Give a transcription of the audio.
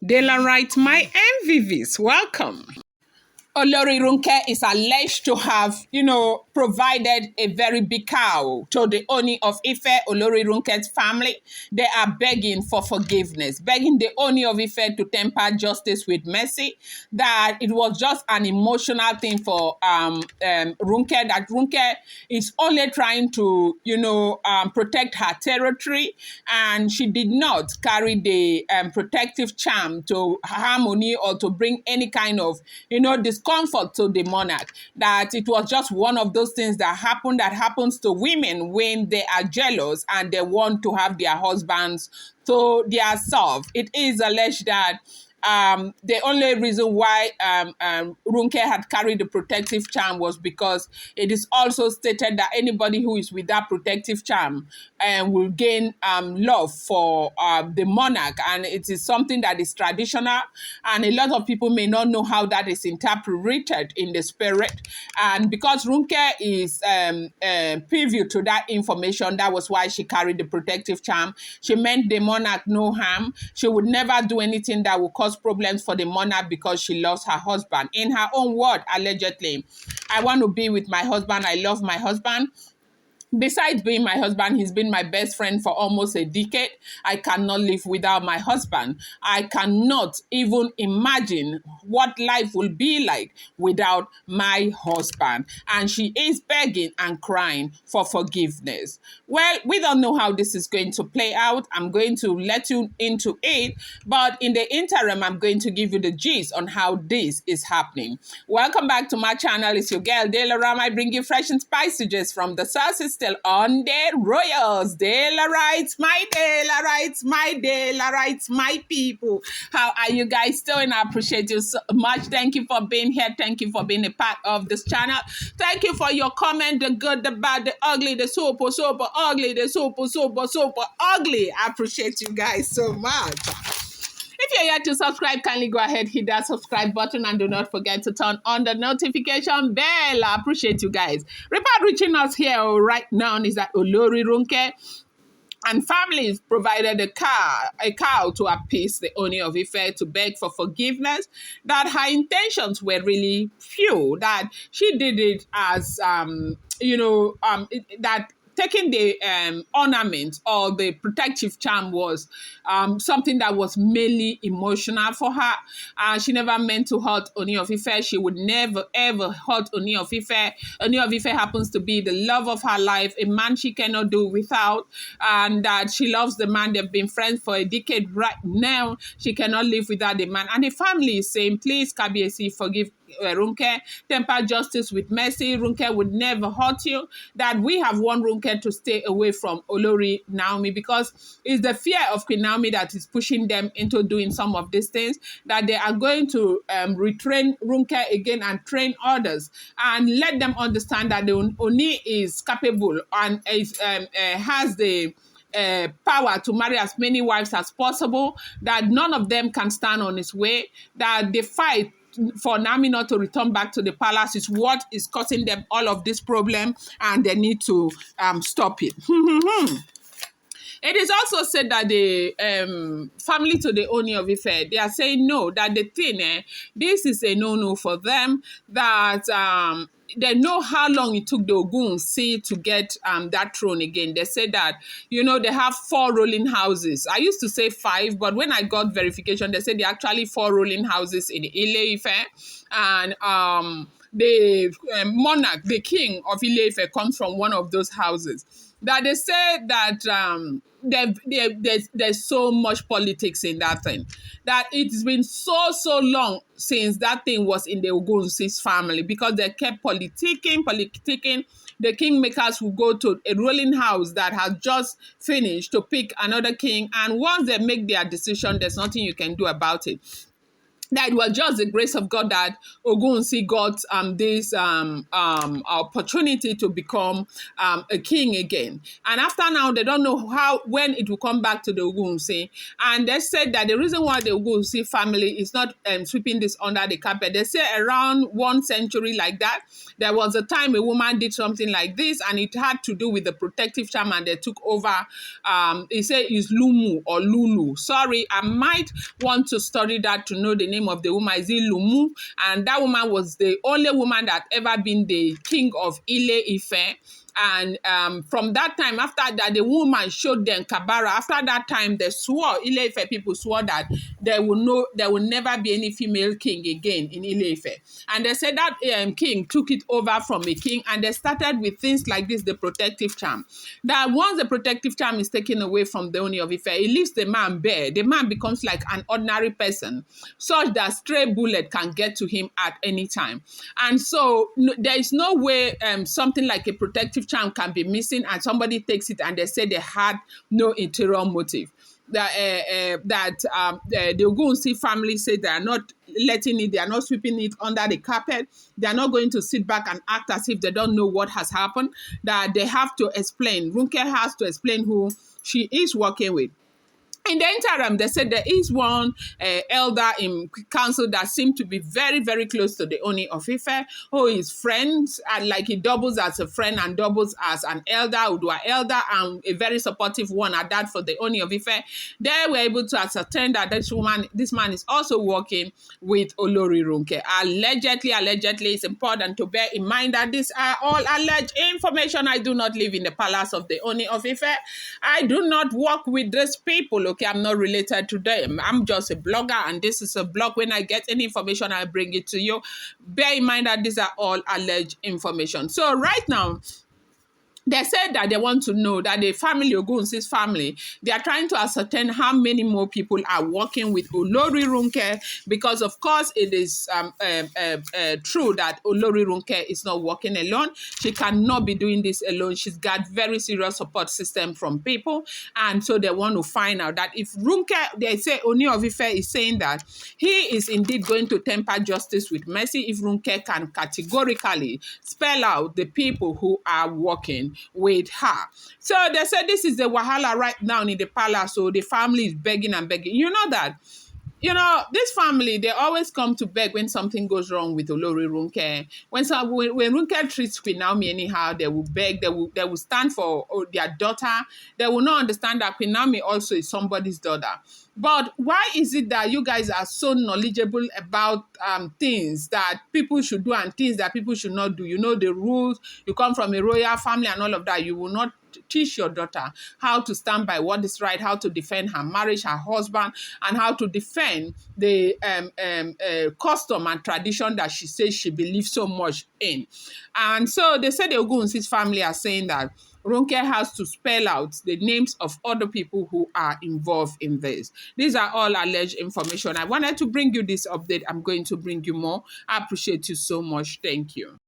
Daylight, my MVVs, welcome. Olori Ronke is alleged to have, provided a very big cow to the Ooni of Ife, Olori Ronke's family. They are begging for forgiveness, begging the Ooni of Ife to temper justice with mercy, that it was just an emotional thing for Ronke, that Ronke is only trying to, protect her territory, and she did not carry the protective charm to harmony or to bring any kind of, discomfort to the monarch, that it was just one of those things that happens to women when they are jealous and they want to have their husbands to their self. It is alleged that the only reason why Ronke had carried the protective charm was because it is also stated that anybody who is with that protective charm will gain love for the monarch, and it is something that is traditional, and a lot of people may not know how that is interpreted in the spirit. And because Ronke is privy to that information, that was why she carried the protective charm. She meant the monarch no harm. She would never do anything that would cause problems for the monarch because she loves her husband. In her own word, allegedly, I want to be with my husband. I love my husband. Besides being my husband, he's been my best friend for almost a decade. I cannot live without my husband. I cannot even imagine what life will be like without my husband. And she is begging and crying for forgiveness. Well, we don't know how this is going to play out. I'm going to let you into it. But in the interim, I'm going to give you the gist on how this is happening. Welcome back to my channel. It's your girl, Daylight. I bring you fresh and spicy gist from the sources still on the royals. Daylight, my Daylight, my Daylight, my people. How are you guys doing? I appreciate you so much. Thank you for being here. Thank you for being a part of this channel. Thank you for your comment, the good, the bad, the ugly, the super ugly, the super ugly. I appreciate you guys so much. If you're yet to subscribe, kindly go ahead, hit that subscribe button, and do not forget to turn on the notification bell. I appreciate you guys. Report reaching us here right now is that Olori Ronke and families provided a cow to appease the Ooni of Ife, to beg for forgiveness, that her intentions were really few, that she did it as, that taking the ornament or the protective charm was something that was mainly emotional for her. She never meant to hurt Ooni of Ife. She would never, ever hurt Ooni of Ife. Ooni of Ife happens to be the love of her life, a man she cannot do without, and that she loves the man. They've been friends for a decade right now. She cannot live without the man. And the family is saying, please, Kabiyesi, forgive Ronke, temper justice with mercy. Ronke would never hurt you. That we have warned Ronke to stay away from Olori Naomi because it's the fear of Queen Naomi that is pushing them into doing some of these things, that they are going to retrain Ronke again and train others and let them understand that the Oni is capable and is, has the power to marry as many wives as possible, that none of them can stand on his way, that the fight for Naomi not to return back to the palace is what is causing them all of this problem, and they need to stop it. It is also said that the family to the Ooni of Ife, they are saying no, that the thing, this is a no-no for them, that they know how long it took the ogunwusi to get that throne again. They said that, they have 4 rolling houses. I used to say 5, but when I got verification, they said they actually 4 rolling houses in Ile-Ife. And the monarch, the king of Ile-Ife, comes from one of those houses. That they said that there's so much politics in that thing, that it's been so long since that thing was in the ogunwusi's family, because they kept politicking. The kingmakers will go to a ruling house that has just finished to pick another king, and once they make their decision, there's nothing you can do about it. that it was just the grace of God that Ogunwusi got this opportunity to become a king again. And after now, they don't know when it will come back to the Ogunwusi. And they said that the reason why the Ogunwusi family is not sweeping this under the carpet, they say around 1 century like that, there was a time a woman did something like this, and it had to do with the protective charm, and they took over. They say it's Lumu or Lulu. Sorry, I might want to study that to know the name of the woman. Is it Lumu? And that woman was the only woman that ever been the king of Ife. And from that time, after that, the woman showed them Kabara. After that time, they swore, Ile-Ife people swore that there will never be any female king again in Ile-Ife. And they said that king took it over from a king, and they started with things like this, the protective charm. That once the protective charm is taken away from the Ooni of Ife, it leaves the man bare. The man becomes like an ordinary person, such that stray bullet can get to him at any time. And so there is no way something like a protective charm can be missing, and somebody takes it and they say they had no interior motive. The Ogunwusi family say they are not letting it, they are not sweeping it under the carpet. They are not going to sit back and act as if they don't know what has happened. That they have to explain. Ronke has to explain who she is working with. In the interim, they said there is one elder in council that seemed to be very, very close to the Ooni of Ife, who is friends, and like he doubles as a friend and doubles as an elder, Udua elder, and a very supportive one at that for the Ooni of Ife. They were able to ascertain that this man is also working with Olori Ronke. Allegedly, it's important to bear in mind that these are all alleged information. I do not live in the palace of the Ooni of Ife. I do not work with these people. Okay, I'm not related to them. I'm just a blogger, and this is a blog. When I get any information, I bring it to you. Bear in mind that these are all alleged information. So right now, they said that they want to know that the family, Ogunwusi's family, they are trying to ascertain how many more people are working with Olori Ronke, because of course it is true that Olori Ronke is not working alone. She cannot be doing this alone. She's got very serious support system from people, and so they want to find out that if Ronke, they say Ooni of Ife is saying that he is indeed going to temper justice with mercy if Ronke can categorically spell out the people who are working with her. So they said this is the wahala right now in the palace. So the family is begging and begging. You know that, this family, they always come to beg when something goes wrong with Olori Ronke. When Ronke treats Queen Naomi anyhow, they will beg, they will stand for their daughter. They will not understand that Queen Naomi also is somebody's daughter. But why is it that you guys are so knowledgeable about things that people should do and things that people should not do? You know the rules. You come from a royal family and all of that. You will not teach your daughter how to stand by what is right, how to defend her marriage, her husband, and how to defend the custom and tradition that she says she believes so much in. And so they said the Ogunwusi's family are saying that Ronke has to spell out the names of other people who are involved in this. These are all alleged information. I wanted to bring you this update. I'm going to bring you more. I appreciate you so much. Thank you.